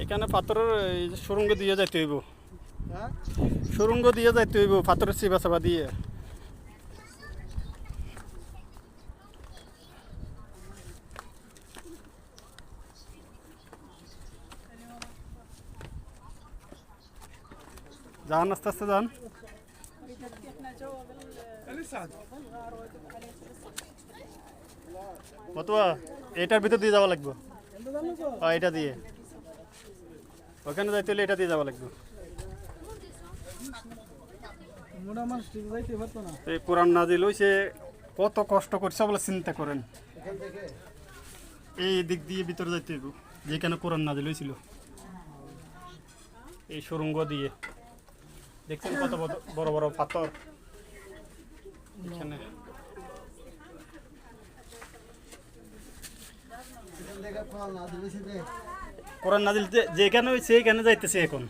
এখানে পাথরের এই যে সুরঙ্গ দিয়ে যাইতে হইব, হ্যাঁ সুরঙ্গ দিয়ে যাইতে হইব পাথরের চিবা চাবা দিয়ে। যান আস্তে আস্তে যান। মতুয়া এটার ভিতর দিয়ে যাওয়া লাগবে, এটা দিয়ে ওখানে যাইতে হলে এটা দিয়ে যাওয়া লাগবে। এই কোরআন নাজিল হইছে, কত কষ্ট করছে বলে চিন্তা করেন। এই দিক দিয়ে ভিতরে যাইতে হইব যেখানে কোরআন নাজিল হয়েছিল, এই সুরঙ্গ দিয়ে। দেখছেন কত বড় বড় পাথর এখানে। কোরআন নাজিল যেখানে হয়েছে এখানে যাইতেছে এখন।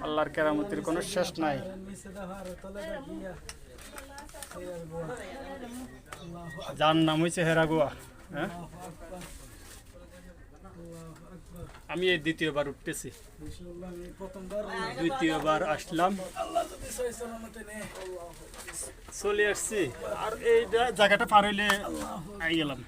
আল্লাহর কেরামতির কোনো শেষ নাই। যার নাম হয়েছে হেরাগুয়া। হ্যাঁ, আমি এই দ্বিতীয়বার উঠতেছি, দ্বিতীয়বার আসলাম, চলে আসছি। আর এই জায়গাটা পার হইলে আই গেলাম।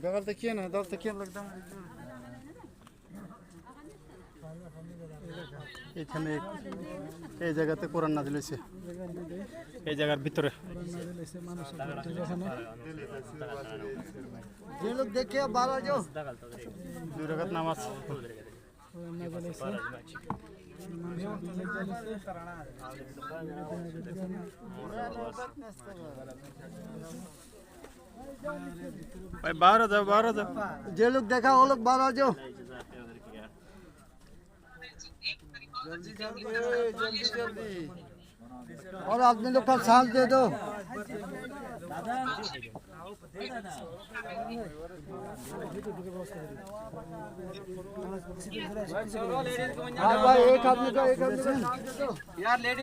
बगल तकिए ना, दल तकिए लगता है। এখানে এই জায়গাতে কোরআন নাজিল হয়েছে, এই জায়গার ভিতরে। যে লোক দেখে বারো जो 2 রাকাত নামাজ। भाई बाहर आ जाओ, बाहर आ जाओ। जे लोग देखा वो लोग बारह जो जल्दी जल्दी जल्दी जल्दी। और आदमी लोग का साथ दे दो। भाई एक आदमी का